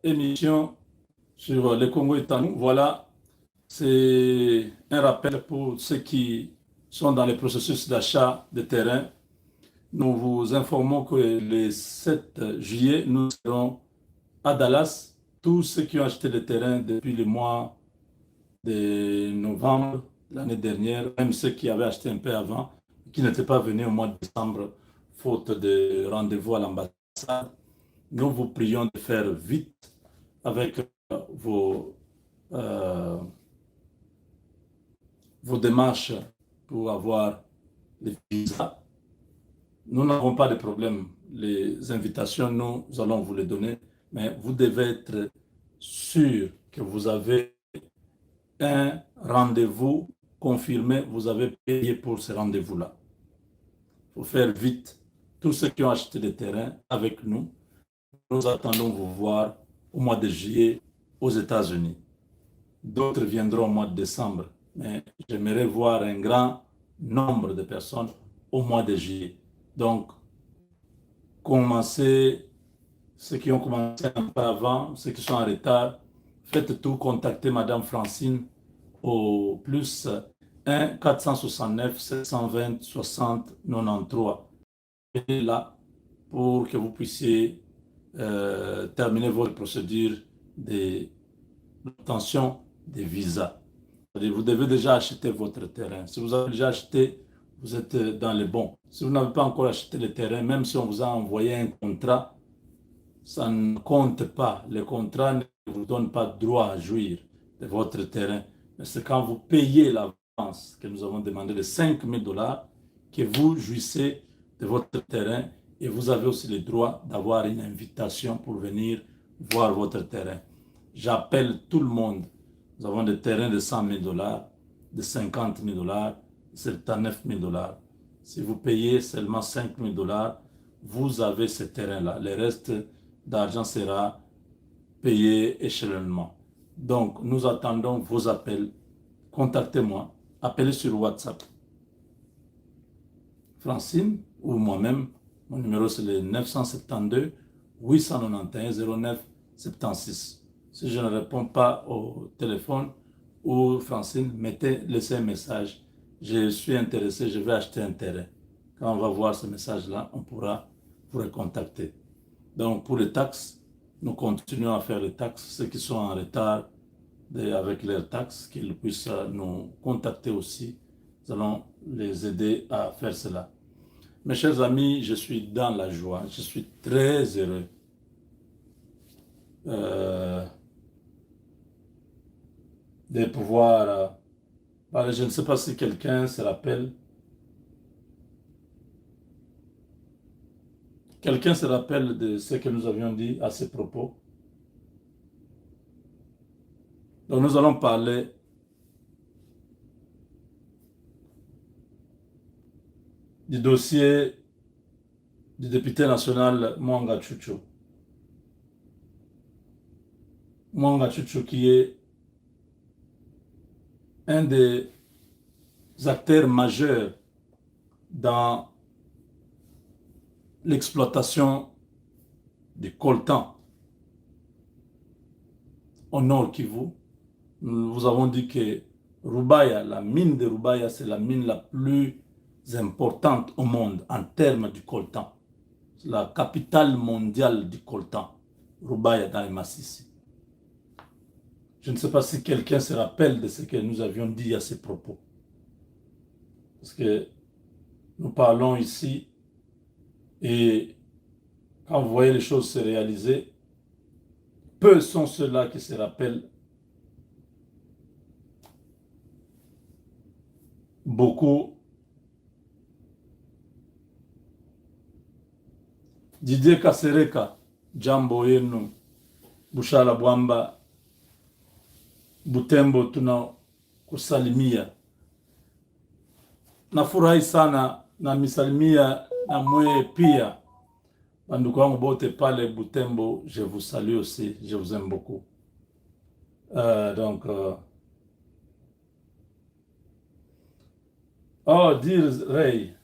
Émission sur le Congo est à nous. Voilà, c'est un rappel pour ceux qui sont dans le processus d'achat de terrain. Nous vous informons que le 7 juillet, nous serons à Dallas. Tous ceux qui ont acheté le terrain depuis le mois de novembre l'année dernière, même ceux qui avaient acheté un peu avant, qui n'étaient pas venus au mois de décembre, faute de rendez-vous à l'ambassade, nous vous prions de faire vite avec euh, vos démarches pour avoir les visas. Nous n'avons pas de problème. Les invitations, nous allons vous les donner, mais vous devez être sûr que vous avez un rendez-vous confirmé, vous avez payé pour ce rendez-vous-là. Il faut faire vite. Tous ceux qui ont acheté des terrains avec nous, nous attendons vous voir au mois de juillet aux États-Unis. D'autres viendront au mois de décembre, mais j'aimerais voir un grand nombre de personnes au mois de juillet. Donc, commencez, ceux qui ont commencé un peu avant, ceux qui sont en retard, faites tout, contactez Madame Francine au plus 1 469 720 60 93. Et là, pour que vous puissiez terminer votre procédure d'obtention des visas. Vous devez déjà acheter votre terrain. Si vous avez déjà acheté, vous êtes dans le bon. Si vous n'avez pas encore acheté le terrain, même si on vous a envoyé un contrat, ça ne compte pas. Le contrat ne vous donne pas droit à jouir de votre terrain. Mais c'est quand vous payez l'avance que nous avons demandé de 5 000 dollars que vous jouissez de votre terrain et vous avez aussi le droit d'avoir une invitation pour venir voir votre terrain. J'appelle tout le monde. Nous avons des terrains de 100 000 dollars, de 50 000 dollars, de 79 000 dollars. Si vous payez seulement 5 000 dollars, vous avez ce terrain-là. Le reste d'argent sera payé échelonnement. Donc, nous attendons vos appels. Contactez-moi. Appelez sur WhatsApp. Francine ou moi-même. Mon numéro, c'est le 972 891 09 76. Si je ne réponds pas au téléphone ou Francine, laissez un message. Je suis intéressé, je vais acheter un terrain. Quand on va voir ce message-là, on pourra vous recontacter. Donc, pour les taxes, nous continuons à faire les taxes. Ceux qui sont en retard avec leurs taxes, qu'ils puissent nous contacter aussi. Nous allons les aider à faire cela. Mes chers amis, je suis dans la joie. Je suis très heureux. De pouvoir parler. Je ne sais pas si quelqu'un se rappelle. Quelqu'un se rappelle de ce que nous avions dit à ce propos. Donc nous allons parler du dossier du député national Mwanga Chuchu. Mwanga Chuchu qui est un des acteurs majeurs dans l'exploitation du coltan au nord Kivu. Nous vous avons dit que Rubaya, la mine de Rubaya, c'est la mine la plus importante au monde en termes du coltan. C'est la capitale mondiale du coltan, Rubaya dans les Massissi. Je ne sais pas si quelqu'un se rappelle de ce que nous avions dit à ces propos. Parce que nous parlons ici et quand vous voyez les choses se réaliser, peu sont ceux-là qui se rappellent. Beaucoup. Didier Kasereka, Jambo Yenu, Bushala Bwamba, Butembo tuna kusalimia. Nafurahi sana na misalimia na mwe pia. Banduku wangu bote pale Butembo, je vous salue aussi, je vous aime beaucoup. Oh, dire Ray,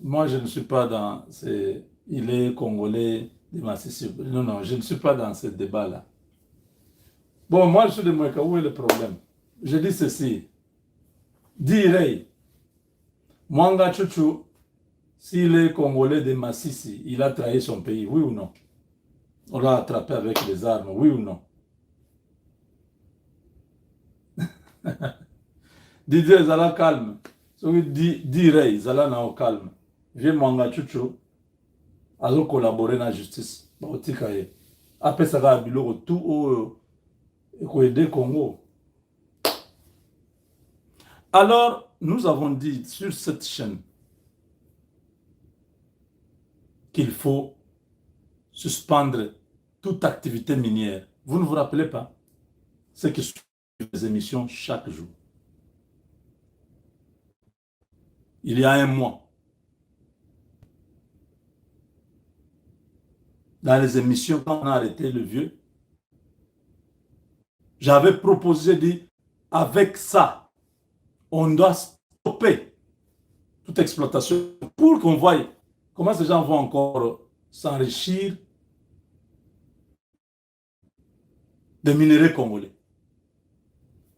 moi je ne suis pas dans... Il est congolais, de Massissi. Non, non, je ne suis pas dans ce débat-là. Bon, moi, je suis de Moueka. Où est le problème? Je dis ceci. Direi, Mwanga Chouchou, s'il est Congolais de Massissi, il a trahi son pays, oui ou non? On l'a attrapé avec les armes, oui ou non? Didier Zala calme. Direi Zala na au calme. Vieux Mwanga Chouchou, a collaboré dans la justice. Après ça va à Biloko, tout au aider Congo. Alors, nous avons dit sur cette chaîne qu'il faut suspendre toute activité minière. Vous ne vous rappelez pas? C'est que suivent les émissions chaque jour. Il y a un mois, dans les émissions, quand on a arrêté le vieux, j'avais proposé, dit, avec ça, on doit stopper toute exploitation pour qu'on voie comment ces gens vont encore s'enrichir des minerais congolais.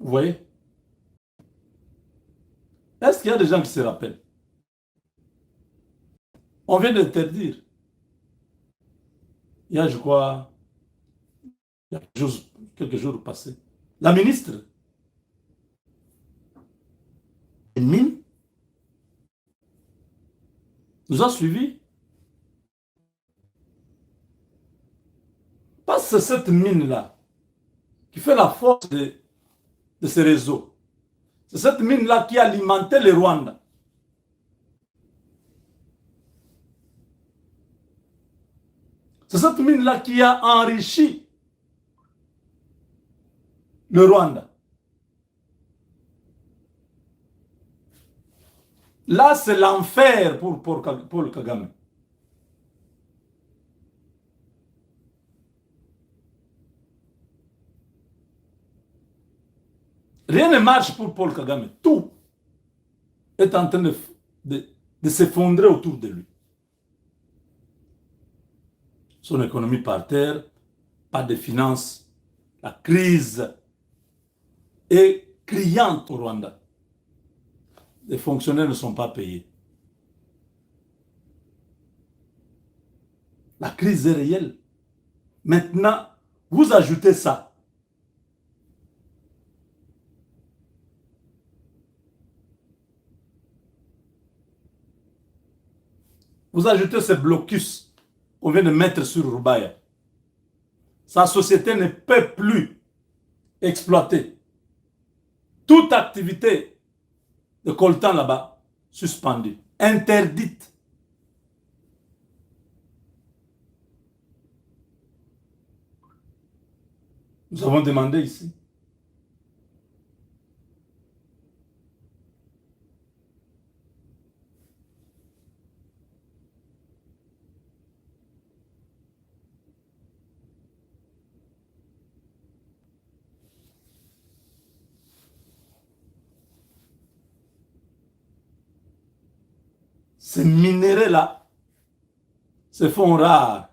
Vous voyez? Est-ce qu'il y a des gens qui se rappellent? On vient d'interdire. Il y a, je crois, il y a quelques jours passés, la ministre des Mines nous a suivis. Parce que c'est cette mine-là qui fait la force de ces réseaux. C'est cette mine-là qui alimentait le Rwanda. C'est cette mine-là qui a enrichi le Rwanda. Là, c'est l'enfer pour Paul Kagame. Rien ne marche pour Paul Kagame. Tout est en train de s'effondrer autour de lui. Son économie par terre, pas de finances, la crise est criante au Rwanda. Les fonctionnaires ne sont pas payés. La crise est réelle. Maintenant, vous ajoutez ça. Vous ajoutez ce blocus qu'on vient de mettre sur Rubaya. Sa société ne peut plus exploiter. Toute activité de coltan là-bas, suspendue, interdite. Nous avons demandé ici. Ces minéraux-là se font rares,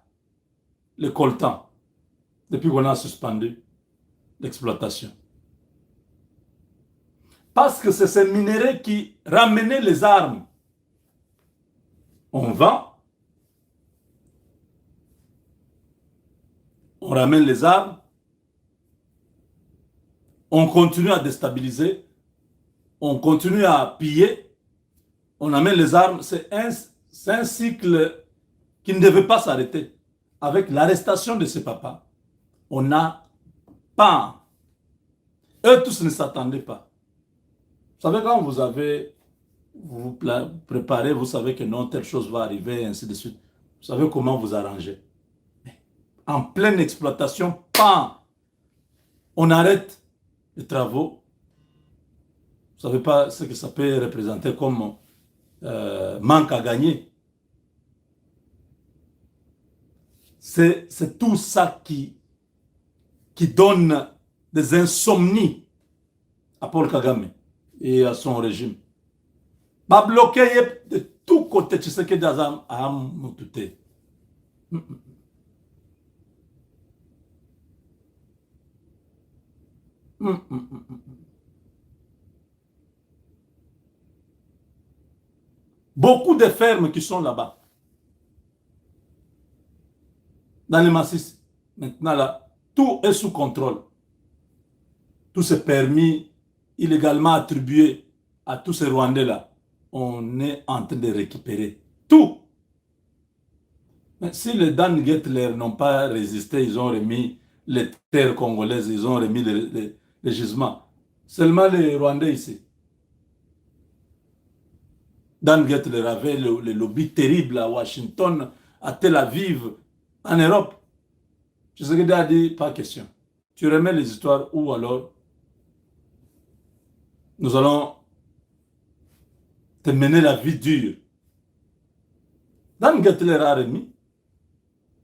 le coltan, depuis qu'on a suspendu l'exploitation. Parce que c'est ces minéraux qui ramenaient les armes. On vend, on ramène les armes, on continue à déstabiliser, on continue à piller, on amène les armes. C'est un cycle qui ne devait pas s'arrêter. Avec l'arrestation de ces papas, on n'a pas... Eux tous ne s'attendaient pas. Vous savez, quand vous préparez, vous savez que non, telle chose va arriver, et ainsi de suite. Vous savez comment vous arranger. En pleine exploitation, on arrête les travaux. Vous ne savez pas ce que ça peut représenter comme manque à gagner. C'est tout ça qui donne des insomnies à Paul Kagame et à son régime. Va bloquer de tous côtés, tu sais que Dazam a moututé. Beaucoup de fermes qui sont là-bas, dans les massifs. Maintenant, là, tout est sous contrôle. Tous ces permis illégalement attribués à tous ces Rwandais-là, on est en train de récupérer tout. Mais si les Dan Gettler n'ont pas résisté, ils ont remis les terres congolaises, ils ont remis les gisements. Seulement les Rwandais ici. Dan Gettler avait le lobby terrible à Washington, à Tel Aviv, en Europe. Tshisekedi a dit, pas question. Tu remets les histoires ou alors nous allons te mener la vie dure. Dan Gettler a remis.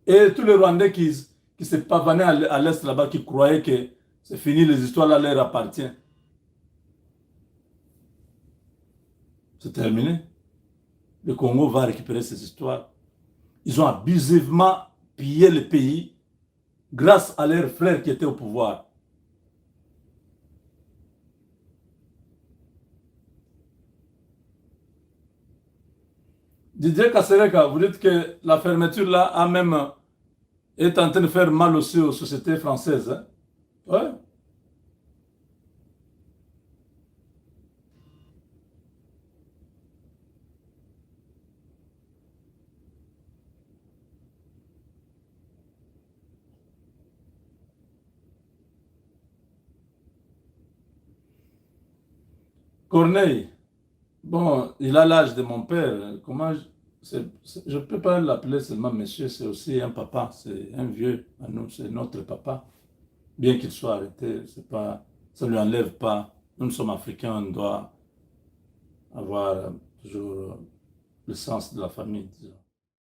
Et tous les Rwandais qui se pavanaient à l'est là-bas, qui croyaient que c'est fini, les histoires là leur appartiennent. C'est terminé. Le Congo va récupérer ces histoires. Ils ont abusivement pillé le pays grâce à leurs frères qui étaient au pouvoir. Didier Kassereka, vous dites que la fermeture là a même est en train de faire mal aussi aux sociétés françaises. Hein? Ouais. Corneille, bon, il a l'âge de mon père. Comment je ne peux pas l'appeler seulement monsieur, c'est aussi un papa, c'est un vieux à nous, c'est notre papa. Bien qu'il soit arrêté, c'est pas, ça ne lui enlève pas. Nous sommes africains, on doit avoir toujours le sens de la famille, disons.